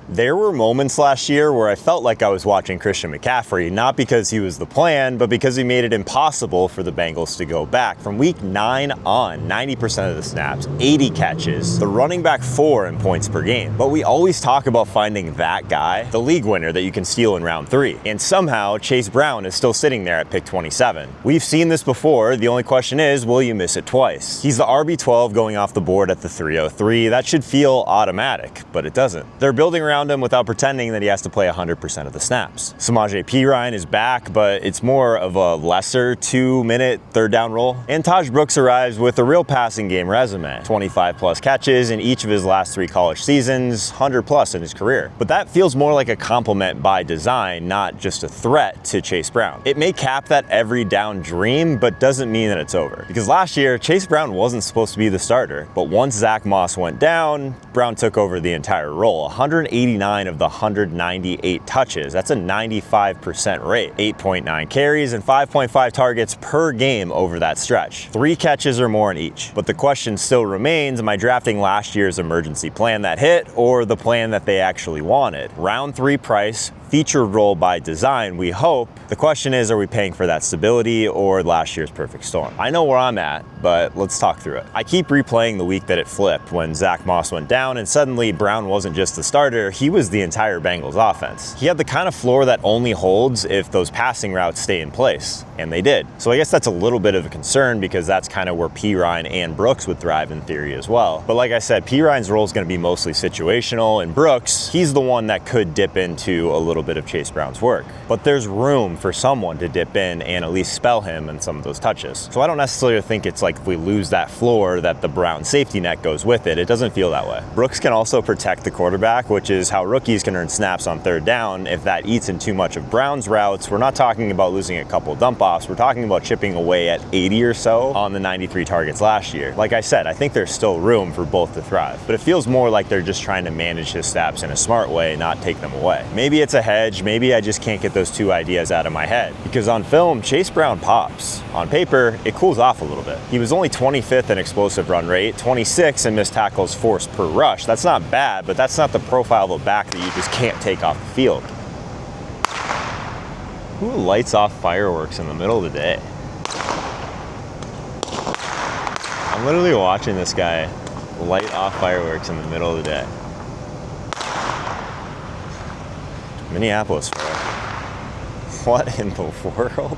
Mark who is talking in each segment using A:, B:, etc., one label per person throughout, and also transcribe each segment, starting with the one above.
A: There were moments last year where I felt like I was watching Christian McCaffrey, not because he was the plan, but because he made it impossible for the Bengals to go back. From week 9 on, 90% of the snaps, 80 catches, the running back 4 in points per game. But we always talk about finding that guy, the league winner that you can steal in round 3. And somehow, Chase Brown is still sitting there at pick 27. We've seen this before. The only question is, will you miss it twice? He's the RB12 going off the board at the 303. That should feel automatic, but it doesn't. They're building around him without pretending that he has to play 100% of the snaps. Samaje Perine is back, but it's more of a lesser 2-minute third down role. And Taj Brooks arrives with a real passing game resume. 25 plus catches in each of his last 3 college seasons, 100 plus in his career. But that feels more like a compliment by design, not just a threat to Chase Brown. It may cap that every down dream, but doesn't mean that it's over. Because last year, Chase Brown wasn't supposed to be the starter. But once Zach Moss went down, Brown took over the entire role. 189 of the 198 touches. That's a 95% rate. 8.9 carries and 5.5 targets per game over that stretch. 3 catches or more in each. But the question still remains, am I drafting last year's emergency plan that hit or the plan that they actually wanted? Round 3 price, featured role by design, we hope. The question is, are we paying for that stability or last year's perfect storm? I know where I'm at, but let's talk through it. I keep replaying the week that it flipped when Zach Moss went down and suddenly Brown wasn't just the starter, he was the entire Bengals offense. He had the kind of floor that only holds if those passing routes stay in place, and they did. So I guess that's a little bit of a concern because that's kind of where Perine and Brooks would thrive in theory as well. But like I said, Perine's role is going to be mostly situational, and Brooks, he's the one that could dip into a little bit of Chase Brown's work. But there's room for someone to dip in and at least spell him in some of those touches. So I don't necessarily think it's like if we lose that floor that the Brown safety net goes with it. It doesn't feel that way. Brooks can also protect the quarterback, which is how rookies can earn snaps on third down. If that eats in too much of Brown's routes, we're not talking about losing a couple dump offs. We're talking about chipping away at 80 or so on the 93 targets last year. Like I said, I think there's still room for both to thrive, but it feels more like they're just trying to manage his snaps in a smart way, not take them away. Maybe it's a hedge. Maybe I just can't get those 2 ideas out of my head. Because on film, Chase Brown pops. On paper, it cools off a little bit. He was only 25th in explosive run rate, 26th in missed tackles forced per rush. That's not bad, but that's not the profile of a back that you just can't take off the field. Who lights off fireworks in the middle of the day? I'm literally watching this guy light off fireworks in the middle of the day. Minneapolis, bro. What in the world?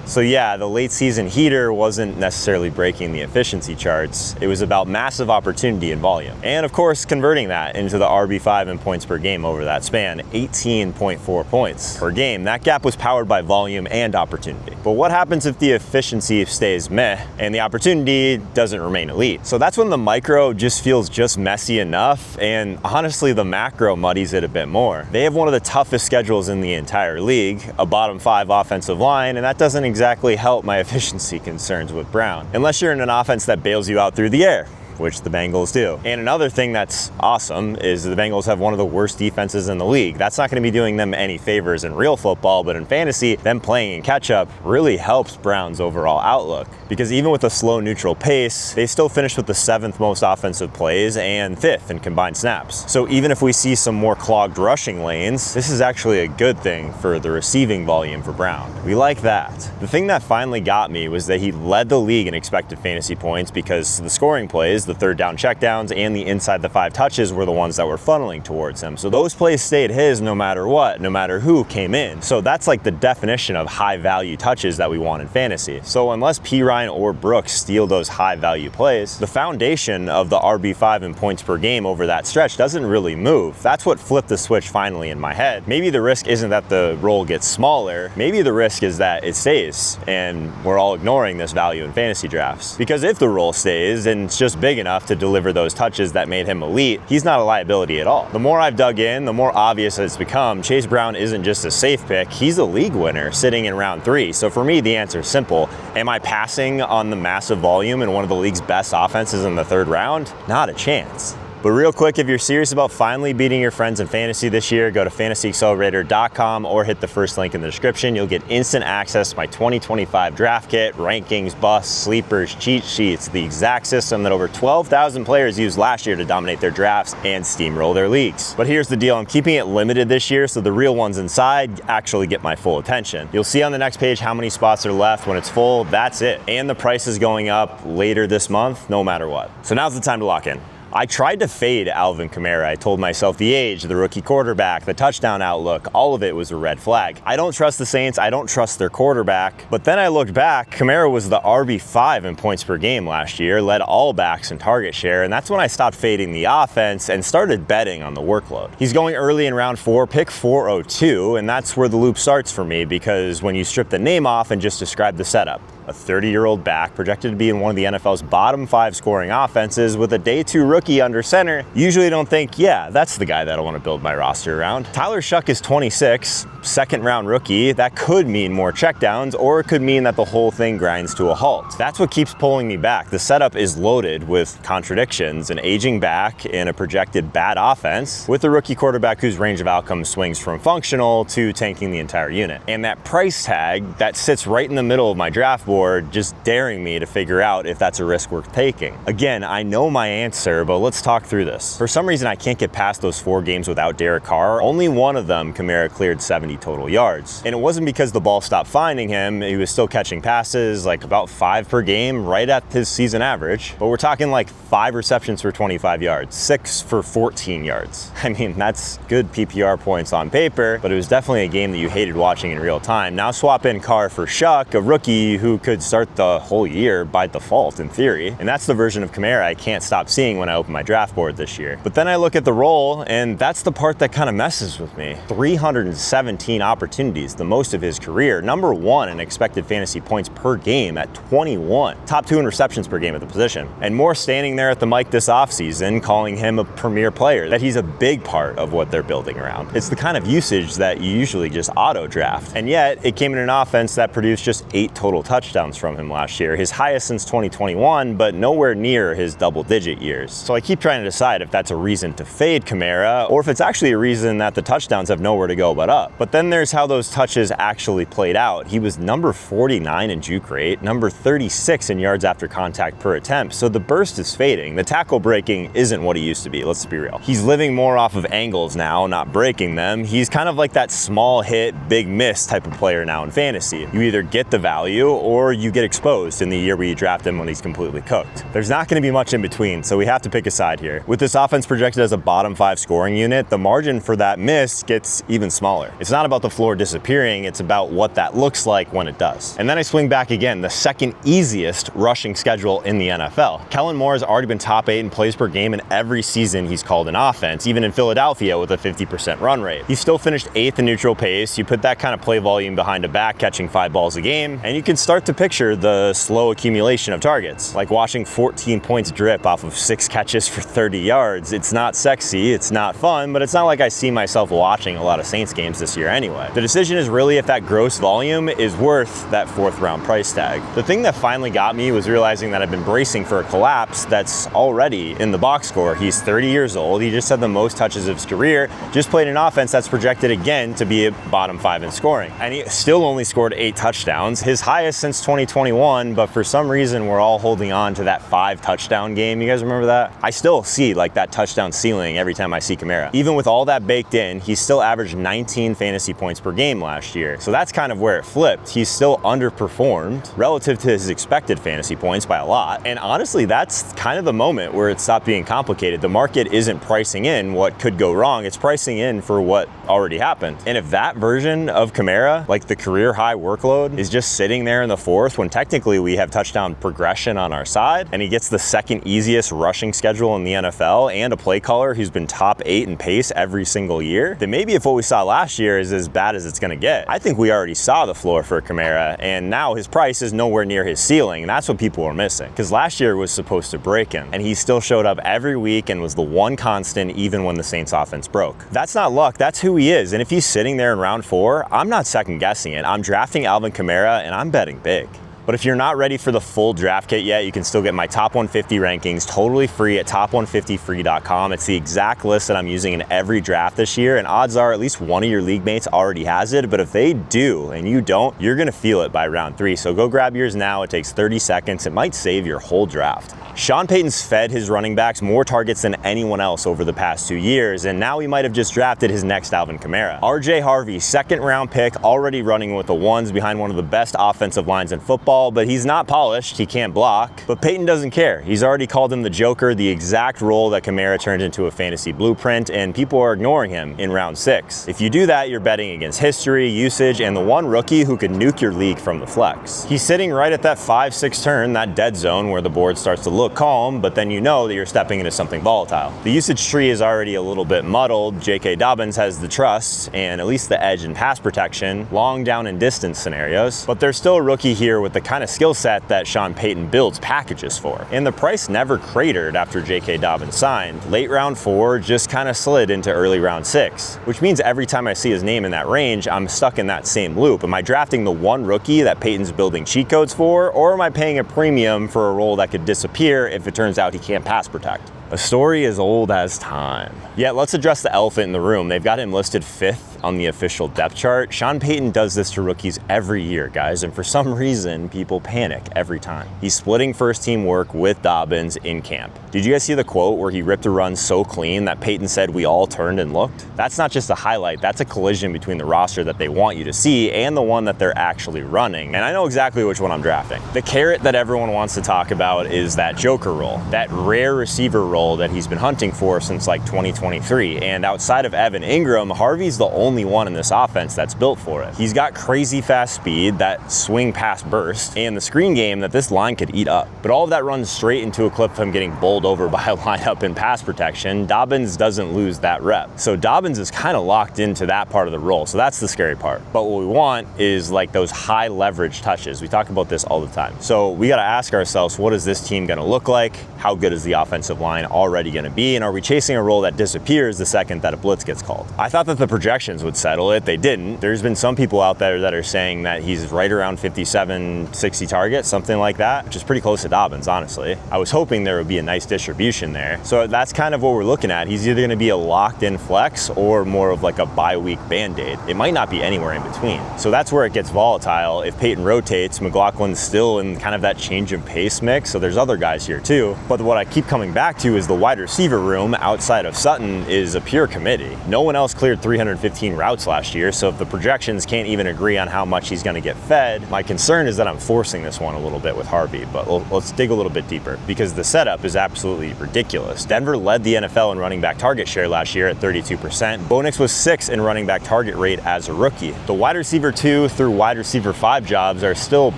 A: So yeah, the late season heater wasn't necessarily breaking the efficiency charts. It was about massive opportunity and volume. And of course, converting that into the RB5 in points per game over that span, 18.4 points per game. That gap was powered by volume and opportunity. But what happens if the efficiency stays meh and the opportunity doesn't remain elite? So that's when the micro just feels just messy enough, and honestly, the macro muddies it a bit more. They have one of the toughest schedules in the entire league, a bottom 5 offensive line, and that doesn't exactly help my efficiency concerns with Brown, unless you're in an offense that bails you out through the air, which the Bengals do. And another thing that's awesome is the Bengals have one of the worst defenses in the league. That's not going to be doing them any favors in real football, but in fantasy, them playing in catch-up really helps Brown's overall outlook. Because even with a slow neutral pace, they still finished with the 7th most offensive plays and 5th in combined snaps. So even if we see some more clogged rushing lanes, this is actually a good thing for the receiving volume for Brown. We like that. The thing that finally got me was that he led the league in expected fantasy points because the scoring plays, the third down checkdowns, and the inside the 5 touches were the ones that were funneling towards him. So those plays stayed his no matter what, no matter who came in. So that's like the definition of high value touches that we want in fantasy. So unless Perine or Brooks steal those high value plays, the foundation of the RB5 in points per game over that stretch doesn't really move. That's what flipped the switch finally in my head. Maybe the risk isn't that the role gets smaller. Maybe the risk is that it stays and we're all ignoring this value in fantasy drafts. Because if the role stays and it's just big enough to deliver those touches that made him elite, he's not a liability at all. The more I've dug in, the more obvious it's become Chase Brown isn't just a safe pick, he's a league winner sitting in round 3. So for me, the answer is simple. Am I passing on the massive volume in one of the league's best offenses in the 3rd round? Not a chance. But real quick, if you're serious about finally beating your friends in fantasy this year, go to fantasyaccelerator.com or hit the first link in the description. You'll get instant access to my 2025 draft kit, rankings, busts, sleepers, cheat sheets, the exact system that over 12,000 players used last year to dominate their drafts and steamroll their leagues. But here's the deal, I'm keeping it limited this year so the real ones inside actually get my full attention. You'll see on the next page how many spots are left. When it's full, that's it. And the price is going up later this month, no matter what. So now's the time to lock in. I tried to fade Alvin Kamara. I told myself the age, the rookie quarterback, the touchdown outlook, all of it was a red flag. I don't trust the Saints, I don't trust their quarterback. But then I looked back, Kamara was the RB5 in points per game last year, led all backs in target share, and that's when I stopped fading the offense and started betting on the workload. He's going early in round 4, pick 402, and that's where the loop starts for me because when you strip the name off and just describe the setup, a 30-year-old back projected to be in one of the NFL's bottom 5 scoring offenses with a day 2 rookie under center, usually don't think, yeah, that's the guy that I want to build my roster around. Tyler Shuck is 26, second-round rookie. That could mean more checkdowns, or it could mean that the whole thing grinds to a halt. That's what keeps pulling me back. The setup is loaded with contradictions, an aging back in a projected bad offense, with a rookie quarterback whose range of outcomes swings from functional to tanking the entire unit. And that price tag that sits right in the middle of my draft board just daring me to figure out if that's a risk worth taking. Again, I know my answer, but let's talk through this. For some reason, I can't get past those 4 games without Derek Carr. Only one of them, Kamara cleared 70 total yards. And it wasn't because the ball stopped finding him. He was still catching passes, like about 5 per game, right at his season average. But we're talking like 5 receptions for 25 yards, 6 for 14 yards. I mean, that's good PPR points on paper, but it was definitely a game that you hated watching in real time. Now swap in Carr for Shuck, a rookie who could start the whole year by default in theory. And that's the version of Kamara I can't stop seeing when I open my draft board this year. But then I look at the role, and that's the part that kind of messes with me. 317 opportunities, the most of his career. Number 1 in expected fantasy points per game at 21. Top 2 in receptions per game at the position. And more standing there at the mic this offseason calling him a premier player, that he's a big part of what they're building around. It's the kind of usage that you usually just auto draft. And yet, it came in an offense that produced just 8 total touchdowns from him last year, his highest since 2021, but nowhere near his double-digit years. So I keep trying to decide if that's a reason to fade Kamara, or if it's actually a reason that the touchdowns have nowhere to go but up. But then there's how those touches actually played out. He was number 49 in juke rate, number 36 in yards after contact per attempt, so the burst is fading. The tackle breaking isn't what he used to be, let's be real. He's living more off of angles now, not breaking them. He's kind of like that small hit, big miss type of player now in fantasy. You either get the value or you get exposed in the year where you draft him when he's completely cooked. There's not going to be much in between, so we have to pick a side here. With this offense projected as a bottom 5 scoring unit, the margin for that miss gets even smaller. It's not about the floor disappearing, it's about what that looks like when it does. And then I swing back again, the second easiest rushing schedule in the NFL. Kellen Moore has already been top 8 in plays per game in every season he's called an offense, even in Philadelphia with a 50% run rate. He still finished 8th in neutral pace. You put that kind of play volume behind a back catching 5 balls a game, and you can start to picture the slow accumulation of targets, like watching 14 points drip off of 6 catches for 30 yards. It's not sexy, it's not fun, but it's not like I see myself watching a lot of Saints games this year anyway. The decision is really if that gross volume is worth that 4th round price tag. The thing that finally got me was realizing that I've been bracing for a collapse that's already in the box score. He's 30 years old, he just had the most touches of his career, just played an offense that's projected again to be a bottom 5 in scoring. And he still only scored 8 touchdowns, his highest since 2021, but for some reason we're all holding on to that 5 touchdown game. You guys remember that? I still see like that touchdown ceiling every time I see Kamara. Even with all that baked in, he still averaged 19 fantasy points per game last year. So that's kind of where it flipped. He's still underperformed relative to his expected fantasy points by a lot. And honestly, that's kind of the moment where it stopped being complicated. The market isn't pricing in what could go wrong, it's pricing in for what already happened. And if that version of Kamara, like the career high workload, is just sitting there in the 4th when technically we have touchdown progression on our side, and he gets the second easiest rushing schedule in the NFL and a play caller who's been top 8 in pace every single year, then maybe if what we saw last year is as bad as it's gonna get. I think we already saw the floor for Kamara, and now his price is nowhere near his ceiling, and that's what people were missing. Because last year was supposed to break him, and he still showed up every week and was the one constant even when the Saints offense broke. That's not luck, that's who he is, and if he's sitting there in round 4, I'm not second guessing it. I'm drafting Alvin Kamara, and I'm betting big. But if you're not ready for the full draft kit yet, you can still get my top 150 rankings totally free at top150free.com. It's the exact list that I'm using in every draft this year, and odds are at least one of your league mates already has it, but if they do and you don't, you're gonna feel it by round 3. So go grab yours now. It takes 30 seconds. It might save your whole draft. Sean Payton's fed his running backs more targets than anyone else over the past 2 years, and now he might have just drafted his next Alvin Kamara. Harvey, 2nd round pick, already running with the ones behind one of the best offensive lines in football, but he's not polished, he can't block. But Payton doesn't care. He's already called him the Joker, the exact role that Kamara turned into a fantasy blueprint, and people are ignoring him in round 6. If you do that, you're betting against history, usage, and the one rookie who could nuke your league from the flex. He's sitting right at that 5-6 turn, that dead zone where the board starts to look calm, but then you know that you're stepping into something volatile. The usage tree is already a little bit muddled. J.K. Dobbins has the trust and at least the edge in pass protection, long down and distance scenarios, but there's still a rookie here with the kind of skill set that Sean Payton builds packages for. And the price never cratered after J.K. Dobbins signed. Late round 4 just kind of slid into early round 6, which means every time I see his name in that range, I'm stuck in that same loop. Am I drafting the one rookie that Payton's building cheat codes for, or am I paying a premium for a role that could disappear if it turns out he can't pass protect? A story as old as time. Yet let's address the elephant in the room. They've got him listed 5th on the official depth chart. Sean Payton does this to rookies every year, guys, and for some reason, people panic every time. He's splitting first team work with Dobbins in camp. Did you guys see the quote where he ripped a run so clean that Payton said we all turned and looked? That's not just a highlight, that's a collision between the roster that they want you to see and the one that they're actually running. And I know exactly which one I'm drafting. The carrot that everyone wants to talk about is that Joker role, that rare receiver role that he's been hunting for since like 2023. And outside of Evan Ingram, Harvey's the only one in this offense that's built for it. He's got crazy fast speed, that swing pass burst, and the screen game that this line could eat up. But all of that runs straight into a clip of him getting bowled over by a lineup in pass protection. Dobbins doesn't lose that rep. So Dobbins is kind of locked into that part of the role. So that's the scary part. But what we want is like those high leverage touches. We talk about this all the time. So we got to ask ourselves, what is this team going to look like? How good is the offensive line already going to be? And are we chasing a role that disappears the second that a blitz gets called? I thought that the projections would settle it. They didn't. There's been some people out there that are saying that he's right around 57, 60 targets, something like that, which is pretty close to Dobbins, honestly. I was hoping there would be a nice distribution there. So that's kind of what we're looking at. He's either going to be a locked in flex or more of like a bye-week band-aid. It might not be anywhere in between. So that's where it gets volatile. If Payton rotates, McLaughlin's still in kind of that change of pace mix. So there's other guys here too. But what I keep coming back to is the wide receiver room outside of Sutton is a pure committee. No one else cleared 315 routes last year, so if the projections can't even agree on how much he's going to get fed, my concern is that I'm forcing this one a little bit with Harvey. But let's dig a little bit deeper, because the setup is absolutely ridiculous. Denver led the NFL in running back target share last year at 32%. Bo Nix was 6th in running back target rate as a rookie. The wide receiver 2 through wide receiver 5 jobs are still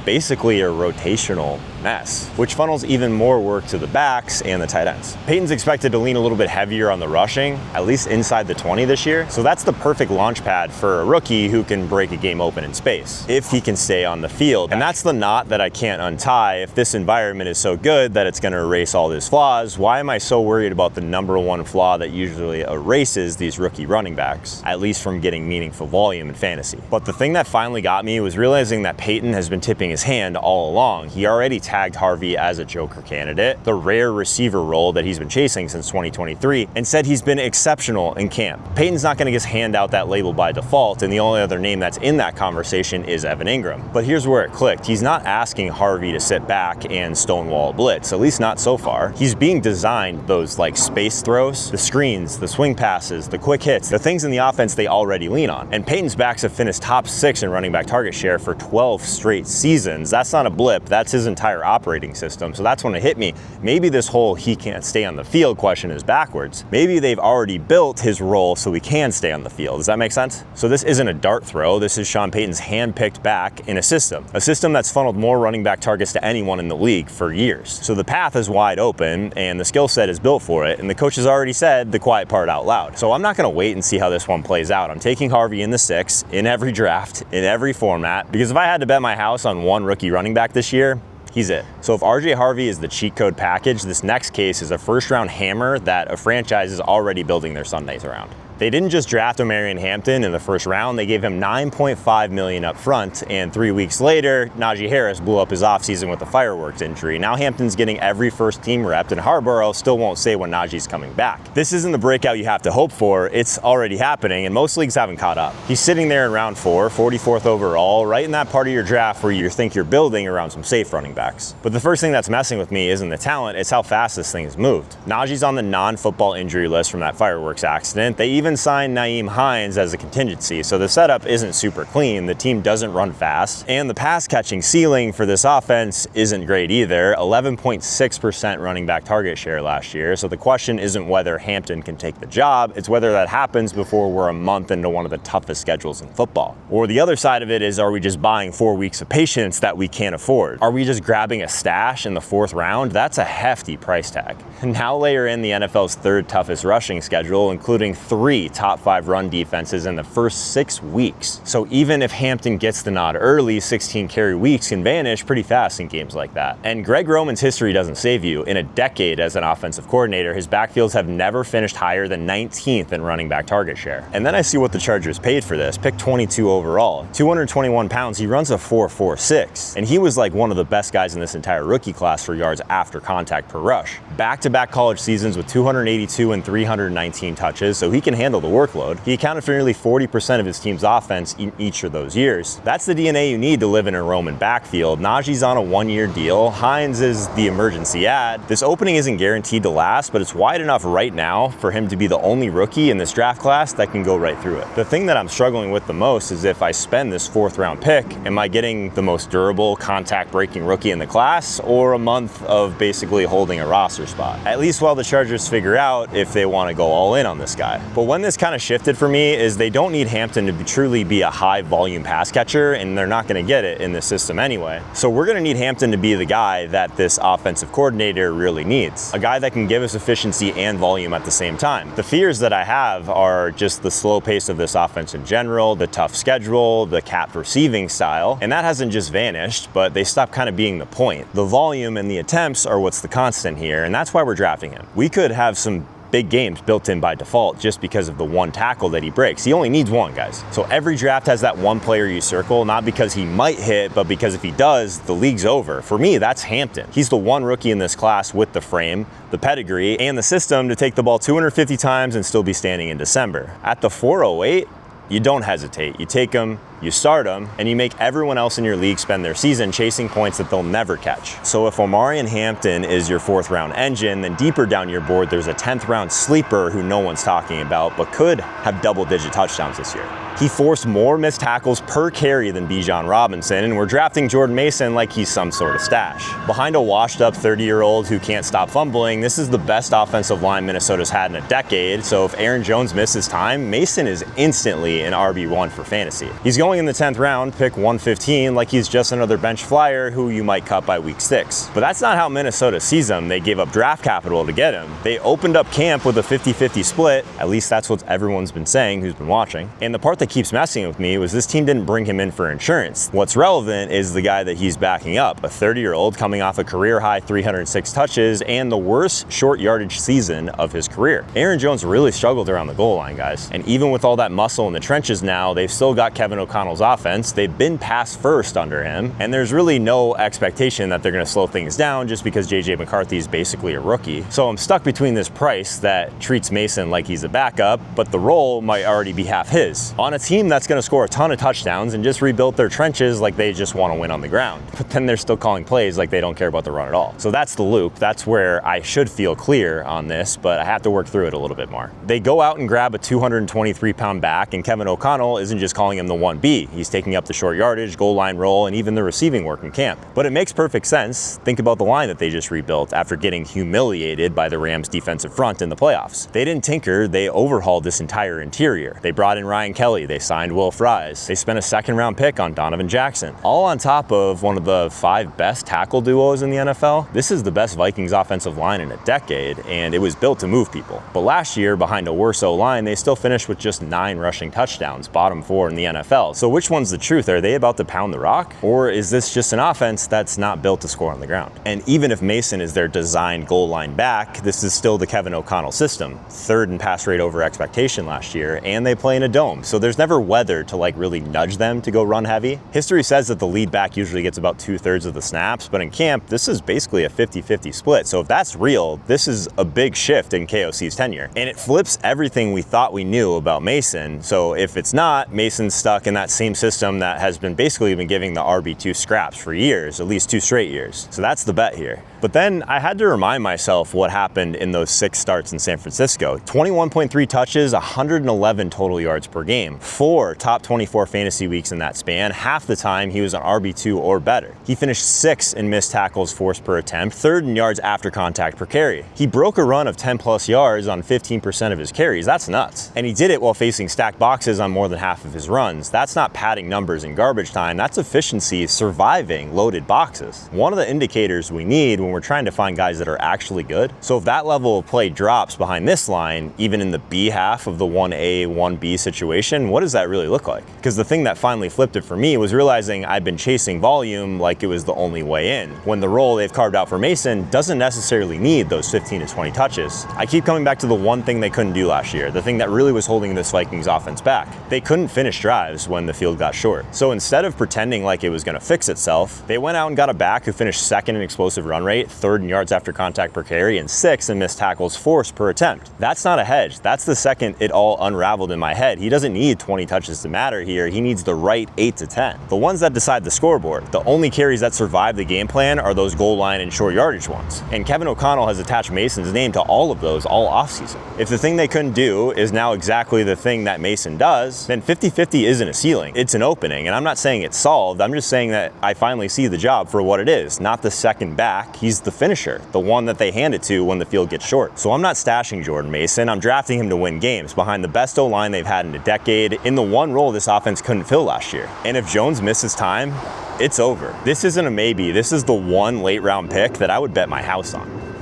A: basically a rotational mess, which funnels even more work to the backs and the tight ends. Payton's expected to lean a little bit heavier on the rushing, at least inside the 20 this year, so that's the perfect launch pad for a rookie who can break a game open in space, if he can stay on the field. And that's the knot that I can't untie. If this environment is so good that it's going to erase all his flaws, why am I so worried about the number one flaw that usually erases these rookie running backs, at least from getting meaningful volume in fantasy? But the thing that finally got me was realizing that Payton has been tipping his hand all along. He already tagged Harvey as a Joker candidate, the rare receiver role that he's been chasing since 2023, and said he's been exceptional in camp. Payton's not going to just hand out that label by default, and the only other name that's in that conversation is Evan Ingram. But here's where it clicked. He's not asking Harvey to sit back and stonewall blitz, at least not so far. He's being designed those like space throws, the screens, the swing passes, the quick hits, the things in the offense they already lean on. And Payton's backs have finished top 6 in running back target share for 12 straight seasons. That's not a blip, that's his entire operating system. So that's when it hit me. Maybe this whole he can't stay on the field question is backwards. Maybe they've already built his role so he can stay on the field. Does that make sense? So this isn't a dart throw. This is Sean Payton's hand-picked back in a system that's funneled more running back targets to anyone in the league for years. So the path is wide open and the skill set is built for it, and the coach has already said the quiet part out loud. So I'm not going to wait and see how this one plays out. I'm taking Harvey in the 6 in every draft, in every format, because if I had to bet my house on one rookie running back this year, he's it. So if Harvey is the cheat code package, this next case is a first-round hammer that a franchise is already building their Sundays around. They didn't just draft Omarion Hampton in the first round, they gave him $9.5 million up front, and 3 weeks later, Najee Harris blew up his offseason with a fireworks injury. Now Hampton's getting every first team rep, and Harborough still won't say when Najee's coming back. This isn't the breakout you have to hope for, it's already happening, and most leagues haven't caught up. He's sitting there in round 4, 44th overall, right in that part of your draft where you think you're building around some safe running backs. But the first thing that's messing with me isn't the talent, it's how fast this thing has moved. Najee's on the non-football injury list from that fireworks accident. They even signed Nyheim Hines as a contingency, so the setup isn't super clean. The team doesn't run fast, and the pass catching ceiling for this offense isn't great either. 11.6% running back target share last year, so the question isn't whether Hampton can take the job, it's whether that happens before we're a month into one of the toughest schedules in football. Or the other side of it is, are we just buying 4 weeks of patience that we can't afford? Are we just grabbing a stash in the 4th round? That's a hefty price tag. Now layer in the NFL's 3rd toughest rushing schedule, including 3 top 5 run defenses in the first 6 weeks. So even if Hampton gets the nod early, 16 carry weeks can vanish pretty fast in games like that. And Greg Roman's history doesn't save you. In a decade as an offensive coordinator, his backfields have never finished higher than 19th in running back target share. And then I see what the Chargers paid for this. Pick 22 overall, 221 pounds, he runs a 4.46. And he was like one of the best guys in this entire rookie class for yards after contact per rush. Back-to-back college seasons with 282 and 319 touches, so he can handle the workload. He accounted for nearly 40% of his team's offense in each of those years. That's the DNA you need to live in a Roman backfield. Najee's on a 1-year deal. Hines is the emergency ad. This opening isn't guaranteed to last, but it's wide enough right now for him to be the only rookie in this draft class that can go right through it. The thing that I'm struggling with the most is if I spend this 4th round pick, am I getting the most durable, contact-breaking rookie in the class, or a month of basically holding a roster spot? At least while the Chargers figure out if they want to go all in on this guy. But when this kind of shifted for me is they don't need Hampton to truly be a high volume pass catcher, and they're not going to get it in this system anyway. So we're going to need Hampton to be the guy that this offensive coordinator really needs. A guy that can give us efficiency and volume at the same time. The fears that I have are just the slow pace of this offense in general, the tough schedule, the capped receiving style, and that hasn't just vanished, but they stopped kind of being the point. The volume and the attempts are what's the constant here, and that's why we're drafting him. We could have some big games built in by default just because of the one tackle that he breaks. He only needs one, guys. So every draft has that one player you circle, not because he might hit, but because if he does, the league's over. For me, that's Hampton. He's the one rookie in this class with the frame, the pedigree, and the system to take the ball 250 times and still be standing in December. At the 408, you don't hesitate. You take him, you start them, and you make everyone else in your league spend their season chasing points that they'll never catch. So if Omarion Hampton is your 4th round engine, then deeper down your board, there's a 10th round sleeper who no one's talking about, but could have double-digit touchdowns this year. He forced more missed tackles per carry than Bijan Robinson, and we're drafting Jordan Mason like he's some sort of stash. Behind a washed-up 30-year-old who can't stop fumbling, this is the best offensive line Minnesota's had in a decade, so if Aaron Jones misses time, Mason is instantly an RB1 for fantasy. He's going in the 10th round, pick 115, like he's just another bench flyer who you might cut by week 6. But that's not how Minnesota sees him. They gave up draft capital to get him. They opened up camp with a 50-50 split, at least that's what everyone's been saying who's been watching. And the part that keeps messing with me was this team didn't bring him in for insurance. What's relevant is the guy that he's backing up, a 30-year-old coming off a career-high 306 touches and the worst short yardage season of his career. Aaron Jones really struggled around the goal line, guys. And even with all that muscle in the trenches now, they've still got Kevin O'Connell's offense. They've been pass first under him, and there's really no expectation that they're going to slow things down just because JJ McCarthy is basically a rookie. So I'm stuck between this price that treats Mason like he's a backup, but the role might already be half his. On a team that's going to score a ton of touchdowns and just rebuilt their trenches like they just want to win on the ground. But then they're still calling plays like they don't care about the run at all. So that's the loop. That's where I should feel clear on this, but I have to work through it a little bit more. They go out and grab a 223-pound back, and Kevin O'Connell isn't just calling him the 1B. He's taking up the short yardage, goal line roll, and even the receiving work in camp. But it makes perfect sense. Think about the line that they just rebuilt after getting humiliated by the Rams' defensive front in the playoffs. They didn't tinker, they overhauled this entire interior. They brought in Ryan Kelly, they signed Will Fries. They spent a 2nd-round pick on Donovan Jackson, all on top of one of the 5 best tackle duos in the NFL. This is the best Vikings offensive line in a decade, and it was built to move people. But last year, behind a worse O-line, they still finished with just 9 rushing touchdowns, bottom 4 in the NFL. So which one's the truth? Are they about to pound the rock? Or is this just an offense that's not built to score on the ground? And even if Mason is their designed goal line back, this is still the Kevin O'Connell system. Third in pass rate over expectation last year, and they play in a dome. So there's never weather to like really nudge them to go run heavy. History says that the lead back usually gets about 2/3 of the snaps, but in camp, this is basically a 50-50 split. So if that's real, this is a big shift in KOC's tenure. And it flips everything we thought we knew about Mason. So if it's not, Mason's stuck in that same system that has been basically been giving the RB2 scraps for years, at least 2 straight years. So that's the bet here. But then I had to remind myself what happened in those 6 starts in San Francisco. 21.3 touches, 111 total yards per game. 4 top 24 fantasy weeks in that span. Half the time he was an RB2 or better. He finished 6th in missed tackles forced per attempt, 3rd in yards after contact per carry. He broke a run of 10 plus yards on 15% of his carries. That's nuts. And he did it while facing stacked boxes on more than half of his runs. That's not padding numbers in garbage time. That's efficiency surviving loaded boxes. One of the indicators we need when we're trying to find guys that are actually good. So if that level of play drops behind this line, even in the B half of the 1A, 1B situation, what does that really look like? Because the thing that finally flipped it for me was realizing I'd been chasing volume like it was the only way in, when the role they've carved out for Mason doesn't necessarily need those 15 to 20 touches. I keep coming back to the one thing they couldn't do last year, the thing that really was holding this Vikings offense back. They couldn't finish drives when the field got short. So instead of pretending like it was going to fix itself, they went out and got a back who finished 2nd in explosive run rate, 3rd in yards after contact per carry, and 6th in missed tackles forced per attempt. That's not a hedge. That's the second it all unraveled in my head. He doesn't need 20 touches to matter here. He needs the right 8 to 10. The ones that decide the scoreboard. The only carries that survive the game plan are those goal line and short yardage ones. And Kevin O'Connell has attached Mason's name to all of those all offseason. If the thing they couldn't do is now exactly the thing that Mason does, then 50-50 isn't a ceiling. It's an opening. And I'm not saying it's solved. I'm just saying that I finally see the job for what it is. Not the second back. He's the finisher. The one that they hand it to when the field gets short. So I'm not stashing Jordan Mason. I'm drafting him to win games behind the best O-line they've had in a decade, in the one role this offense couldn't fill last year. And if Jones misses time, it's over. This isn't a maybe. This is the one late round pick that I would bet my house on.